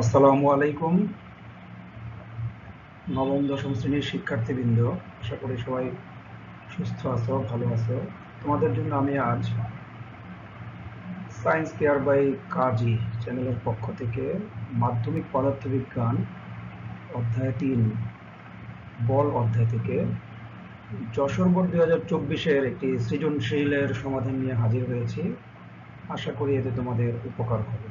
আসসালামু আলাইকুম। নবম দশম শ্রেণীর শিক্ষার্থীবৃন্দ, আশা করি সবাই সুস্থ আছো, ভালো আছো। তোমাদের জন্য আমি আজ সায়েন্স কেয়ার বাই কাজী চ্যানেলের পক্ষ থেকে মাধ্যমিক পদার্থবিজ্ঞান অধ্যায় ৩ বল অধ্যায় থেকে যশোর বোর্ড 2024-এর একটি সৃজনশীলের সমাধান নিয়ে হাজির হয়েছি। আশা করি এতে তোমাদের উপকার হবে।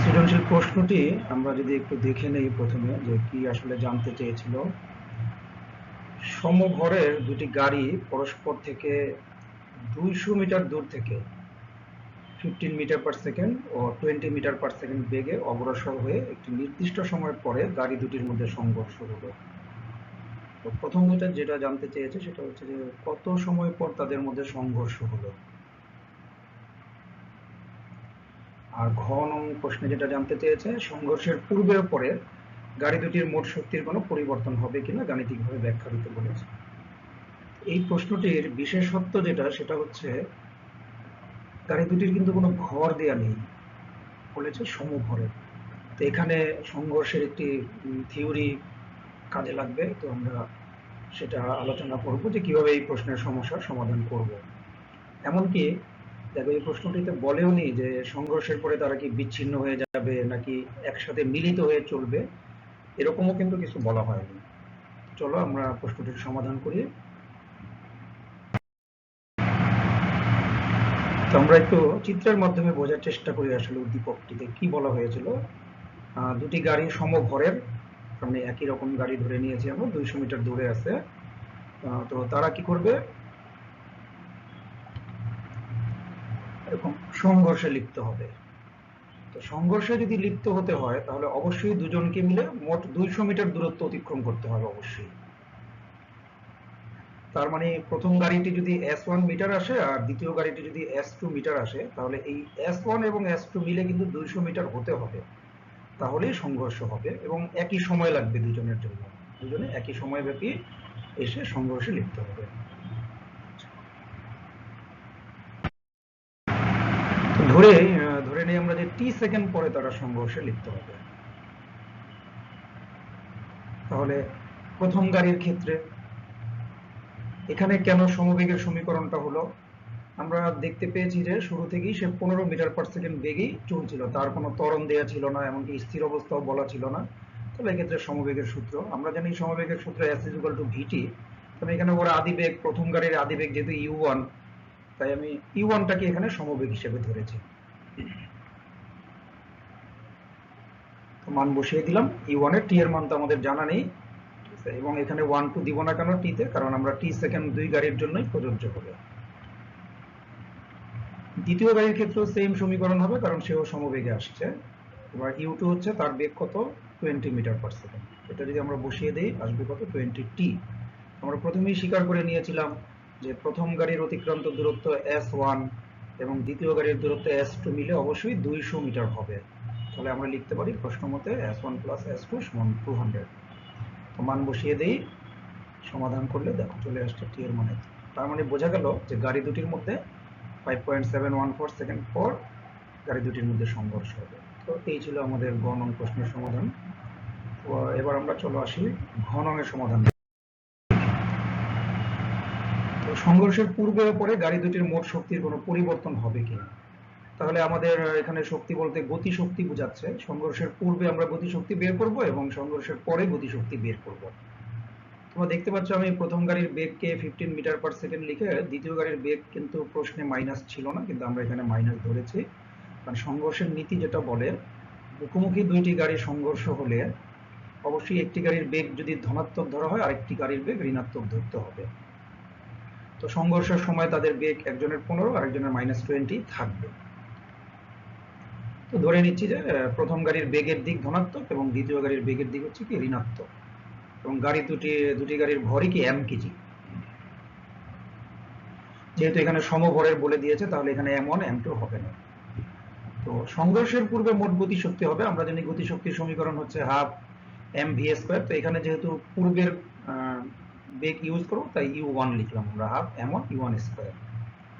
সৃজনশীল প্রশ্নটি আমরা যদি একটু দেখে নেই প্রথমে, যে কি আসলে জানতে চেয়েছিল। সমভরের দুটি গাড়ি পরস্পর থেকে 200 মিটার দূর থেকে 15 মিটার পার সেকেন্ড ও 20 মিটার পার সেকেন্ড বেগে অগ্রসর হয়ে একটি নির্দিষ্ট সময় পরে গাড়ি দুটির মধ্যে সংঘর্ষ হলো। তো প্রথম যেটা জানতে চেয়েছে সেটা হচ্ছে যে কত সময় পর তাদের মধ্যে সংঘর্ষ হলো। আর ঘ নং প্রশ্নে যেটা জানতে চেয়েছে, সংঘর্ষের পূর্বে ও পরে গাড়ি দুটির মোট শক্তির কোনো পরিবর্তন হবে কিনা গাণিতিকভাবে ব্যাখ্যা দিতে বলেছে। এই প্রশ্নটির বিশেষত্ব যেটা, সেটা হচ্ছে গাড়ি দুটির কিন্তু কোনো ভর দেয়া নেই, বলেছে সমভরের। তো এখানে সংঘর্ষের একটি থিওরি কাজে লাগবে। তো আমরা সেটা আলোচনা করব যে কিভাবে এই প্রশ্নের সমস্যার সমাধান করব। এমনকি দেখো, এই প্রশ্নটিতে বলেও নি যে সংঘর্ষের পরে তারা কি বিচ্ছিন্ন হয়ে যাবে নাকি একসাথে মিলিত হয়ে চলবে, এরকমও কিন্তু কিছু বলা হয়নি। চলো আমরা প্রশ্নটির সমাধান করি। তো আমরা একটু চিত্রের মাধ্যমে বোঝার চেষ্টা করি আসলে উদ্দীপকটিতে কি বলা হয়েছিল। দুটি গাড়ি সমভরের, মানে একই রকম গাড়ি ধরে নিয়েছি আমরা, 200 মিটার দূরে আছে। তো তারা কি করবে, এরকম সংঘর্ষে লিপ্ত হবে। তো সংঘর্ষে যদি লিপ্ত হতে হয় তাহলে অবশ্যই দুজনকে মিলে মোট 200 মিটার দূরত্ব অতিক্রম করতে হবে অবশ্যই। তার মানে প্রথম গাড়িটি যদি S1 মিটার আসে আর দ্বিতীয় গাড়িটি যদি S2 মিটার আসে, তাহলে এই S1 এবং S2 মিলে কিন্তু 200 মিটার হতে হবে, তাহলেই সংঘর্ষ হবে এবং একই সময় লাগবে দুজনের জন্য। দুজনে একই সময় ব্যাপী এসে সংঘর্ষে লিপ্ত হবে। ধরে ধরে নেই আমরা যে টি সেকেন্ড পরে তারা সংঘর্ষে লিপ্ত হবে। তাহলে প্রথম গাড়ির ক্ষেত্রে এখানে কেন সমবেগের সমীকরণটা হলো, আমরা দেখতে পেয়েছি যে শুরু থেকেই সে 15 মিটার পার সেকেন্ড বেগেই চলছিল, তার কোনো ত্বরণ দেওয়া ছিল না, এমনকি স্থির অবস্থাও বলা ছিল না। তাহলে এক্ষেত্রে সমবেগের সূত্র আমরা জানি, সমবেগের সূত্র S = VT। তবে এখানে ওর আদিবেগ, প্রথম গাড়ির আদিবেগ যেহেতু U1, তাই আমি U1টাকে এখানে সমবেগ হিসেবে ধরেছি। মান বসিয়ে দিলাম। U1 এর টি এর মান তো আমাদের জানা নেই, এবং এখানে 1 2 দিব না কেন টিতে, কারণ আমরা টি সেকেন্ড দুই গাড়ির জন্যই প্রযোজ্য হবে। দ্বিতীয় গাড়ির ক্ষেত্রেও সেম সমীকরণ হবে, কারণ সেও সমবেগে আসছে। এবার U2 হচ্ছে তার বেগ কত, 20 মিটার পার সেকেন্ড। এটা যদি আমরা বসিয়ে দিই আসবে কত, 20t। আমরা প্রথমেই স্বীকার করে নিয়েছিলাম যে প্রথম গাড়ির অতিক্রান্ত দূরত্ব S1 এবং দ্বিতীয় গাড়ির দূরত্ব S2 মিলে অবশ্যই 200 মিটার হবে। তাহলে আমরা লিখতে পারি প্রশ্ন মতে S1 + S2 = 200। তো মান বসিয়ে দেই, সমাধান করলে দেখো চলে আসছে টি এর মানে। তার মানে বোঝা গেল যে গাড়ি দুটির মধ্যে 5.714 সেকেন্ড পর গাড়ি দুটির মধ্যে সংঘর্ষ হবে। তো এই ছিল আমাদের গ নং প্রশ্নের সমাধান। তো এবার আমরা চলে আসি ঘ নং এর সমাধান। তো সংঘর্ষের পূর্বে ও পরে গাড়ি দুটির মোট শক্তির কোনো পরিবর্তন হবে কিনা। তাহলে আমাদের এখানে শক্তি বলতে গতি শক্তি বোঝাচ্ছে। সংঘর্ষের পূর্বে আমরা গতি শক্তি বের করব এবং সংঘর্ষের পরে গতি শক্তি বের করব। তোমরা দেখতে পাচ্ছ আমি প্রথম গাড়ির বেগকে 15 মিটার পার সেকেন্ড লিখে, দ্বিতীয় গাড়ির বেগ কিন্তু প্রশ্নে মাইনাস ছিল না, কিন্তু আমরা এখানে মাইনাস ধরেছি। কারণ সংঘর্ষের নীতি যেটা বলে, মুখোমুখি দুইটি গাড়ি সংঘর্ষ হলে অবশ্যই একটি গাড়ির বেগ যদি ধনাত্মক ধরা হয় আরেকটি গাড়ির বেগ ঋণাত্মক ধরতে হবে। তো সংঘর্ষের সময় তাদের বেগ একজনের 15 আরেকজনের -20 থাকবে। তো ধরে নিচ্ছি যে প্রথম গাড়ির বেগের দিক ধনাত্মক এবং দ্বিতীয় গাড়ির বেগের দিক হচ্ছে কি ঋণাত্মক, এবং দুটি গাড়ির ভরই কি m কেজি। যেহেতু এখানে সমভরের বলে দিয়েছে, তাহলে এখানে m1 m2 হবে না। তো সংঘর্ষের পূর্বে মোট গতিশক্তি হবে, আমরা জানি গতিশক্তির সমীকরণ হচ্ছে ½ mv²। তো এখানে যেহেতু পূর্বের বেগ ইউজ করব, তাই u1 লিখলাম আমরা, ½ m1 u1²,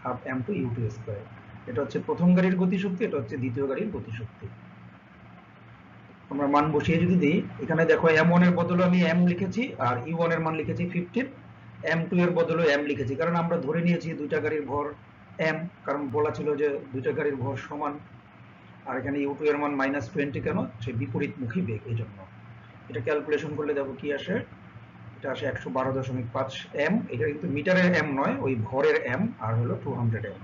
½ m2 u2²। এটা হচ্ছে প্রথম গাড়ির গতিশক্তি, এটা হচ্ছে দ্বিতীয় গাড়ির গতিশক্তি। আমরা মান বসিয়ে যদি দিই, এখানে দেখো m1 এর বদলে আমি m লিখেছি আর u1 এর মান লিখেছি 15, m2 এর বদলে m লিখেছি, কারণ আমরা ধরে নিয়েছি দুইটা গাড়ির ভর m, কারণ বলা ছিল যে দুইটা গাড়ির ভর সমান। আর এখানে u2 এর মান -20 কেন, সে বিপরীতমুখী বেগ, এই জন্য। এটা ক্যালকুলেশন করলে দেখো কি আসে, এটা আসে 112.5 m। এটা কিন্তু মিটারের m নয়, ওই ভরের m, আর হলো 200 m।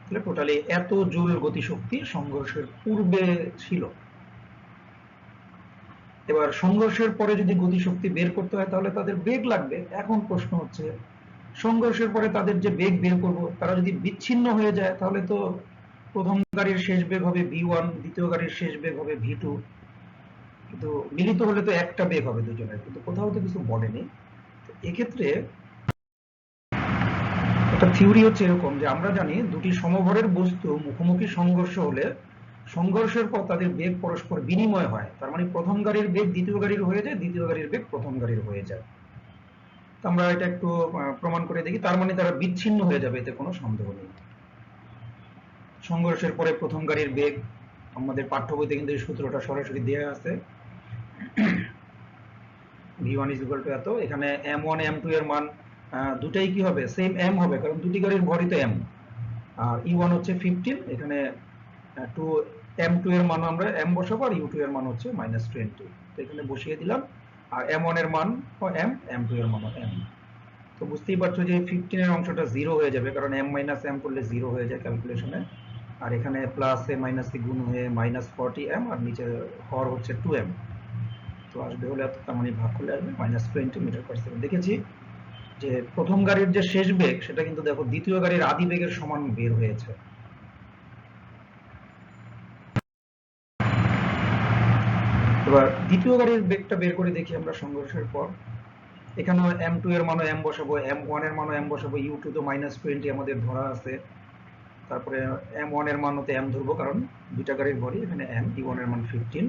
তাহলে টোটালি এত জুল গতিশক্তি সংঘর্ষের পূর্বে ছিল। এবার সংঘর্ষের পরে যদি গতিশক্তি বের করতে হয় তাহলে তাদের বেগ লাগবে। এখন প্রশ্ন হচ্ছে, সংঘর্ষের পরে তাদের যে বেগ বের করব, তারা যদি বিচ্ছিন্ন হয়ে যায় তাহলে তো প্রথম গাড়ির শেষ বেগ হবে v1, দ্বিতীয় গাড়ির শেষ বেগ হবে v2, কিন্তু মিলিত হলে তো একটা বেগ হবে দুজনের, কিন্তু কোথাও তো কিছু বলেনি। এক্ষেত্রে একটা থিওরি হচ্ছে এরকম যে আমরা জানি দুটি সমভরের বস্তু মুখোমুখি সংঘর্ষ হলে সংঘর্ষের পর তাদের বেগ পরস্পর বিনিময় হয়, তার মানে প্রথম গাড়ির বেগ দ্বিতীয় গাড়ির হয়ে যায়, দ্বিতীয় গাড়ির বেগ প্রথম গাড়ির হয়ে যায়। আমরা এটা একটু প্রমাণ করে দেখি, তার মানে তারা বিচ্ছিন্ন হয়ে যাবে, এতে কোনো সন্দেহ নেই। সংঘর্ষের পরে প্রথম গাড়ির বেগ, আমাদের পাঠ্য বইতে কিন্তু এই সূত্রটা সরাসরি দেওয়া আছে, v1 = এত। এখানে m1 m2 এর মান দুটাই কি হবে, সেম m হবে, কারণ দুটি গাড়ির ভরই তো m। আর u1 হচ্ছে 15, এখানে m2 এর মান আমরা m বসাবো, আর u2 এর মান হচ্ছে -20, তো এখানে বসিয়ে দিলাম। আর m1 এর মান m, m2 এর মান m। তো বুঝতেই পারছো যে 15 এর অংশটা 0 হয়ে যাবে, কারণ m - m করলে 0 হয়ে যায় ক্যালকুলেশনে। আর এখানে প্লাসে মাইনাসে গুণ হয়ে -40m, আর নিচে হর হচ্ছে 2m, তো আসবে হলে তার মানে ভাগ করলে আসবে -20 মিটার/সেকেন্ড। দেখেছি যে প্রথম গাড়ির যে শেষ বেগ সেটা কিন্তু দেখো দ্বিতীয় গাড়ির আদি বেগের সমান বের হয়েছে। এবার দ্বিতীয় গাড়ির বেগটা বের করে দেখি আমরা সংঘর্ষের পর। এখানেও m2 এর মানও m বসাবো, m1 এর মানও m বসাবো, u2 তো -20 আমাদের ধরা আছে, তারপরে m1 এর মানও তো m ধরবো, কারণ দুইটা গাড়ির ভরই এখানে m, u1 এর মান 15।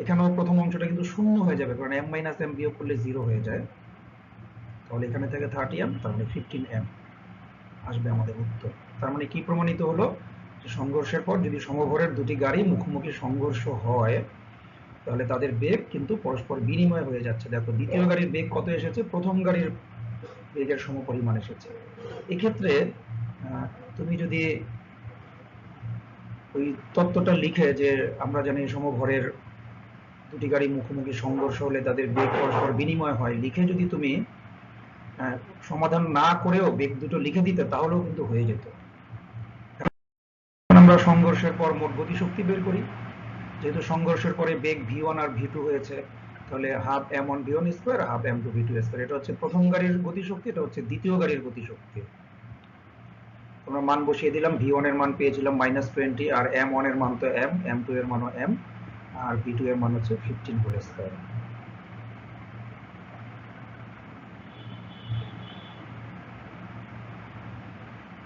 এখানেও প্রথম অংশটা কিন্তু শূন্য হয়ে যাবে, কারণ m - m বিয়োগ করলে 0 হয়ে যায়, তাহলে এখানে থেকে 30m, তাহলে 15m আসবে আমাদের উত্তর। তার মানে কি প্রমাণিত হলো, যে সংঘর্ষের পর যদি সমভরের দুটি গাড়ি মুখোমুখি সংঘর্ষ হয় তাহলে তাদের বেগ কিন্তু পরস্পর বিনিময় হয়ে যাচ্ছে। দেখো দ্বিতীয় গাড়ির বেগ কত এসেছে, প্রথম গাড়ির বেগের সমপরিমাণ এসেছে। এক্ষেত্রে তুমি যদি ওই তত্ত্বটা লিখে, যে আমরা জানি সমভরের দুটি গাড়ি মুখোমুখি সংঘর্ষ হলে তাদের বেগ পরস্পর বিনিময় হয়, লিখে যদি তুমি সমাধান না করেও বেগ দুটো লিখে দিতে, তাহলেও কিন্তু হয়ে যেত। আমরা সংঘর্ষের পর মোট গতিশক্তি বের করি। যেহেতু সংঘর্ষের পরে বেগ v1 আর v2 হয়েছে, তাহলে half m1 v1 square, half m2 v2 square. এটা হচ্ছে প্রথম গাড়ির গতিশক্তি, এটা হচ্ছে দ্বিতীয় গাড়ির গতিশক্তি। আমরা মান বসিয়ে দিলাম, v1 এর মান পেয়েছিলাম -20, আর m1 এর মান তো m, m2 এর মানও m, আর v2 এর মান হচ্ছে 15 হোল স্কয়ার।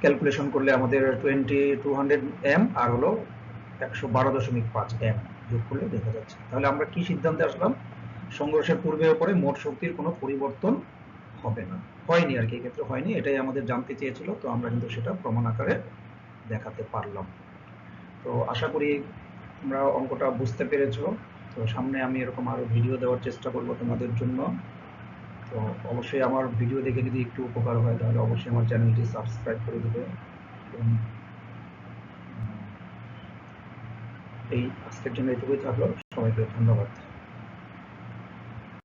ক্যালকুলেশন করলে আমাদের 200 m আর হলো 112.5 m যোগ করলে দেখা যাচ্ছে। তাহলে আমরা কি সিদ্ধান্তে আসলাম, সংঘর্ষের পূর্বে ও পরে মোট শক্তির কোনো পরিবর্তন হবে না, হয়নি আর কি, এক্ষেত্রে হয়নি, এটাই আমাদের জানতে চেয়েছিল, তো আমরা কিন্তু সেটা প্রমাণ আকারে দেখাতে পারলাম। তো আশা করি তোমরা অঙ্কটা বুঝতে পেরেছো। তো সামনে আমি এরকম আরো ভিডিও দেওয়ার চেষ্টা করব তোমাদের জন্য। তো অবশ্যই আমার ভিডিও দেখে যদি একটু উপকার হয় তাহলে অবশ্যই আমার চ্যানেলটি সাবস্ক্রাইব করে দেবে। এই আজকের জন্য এটুকুই থাকলো, সবাইকে ধন্যবাদ।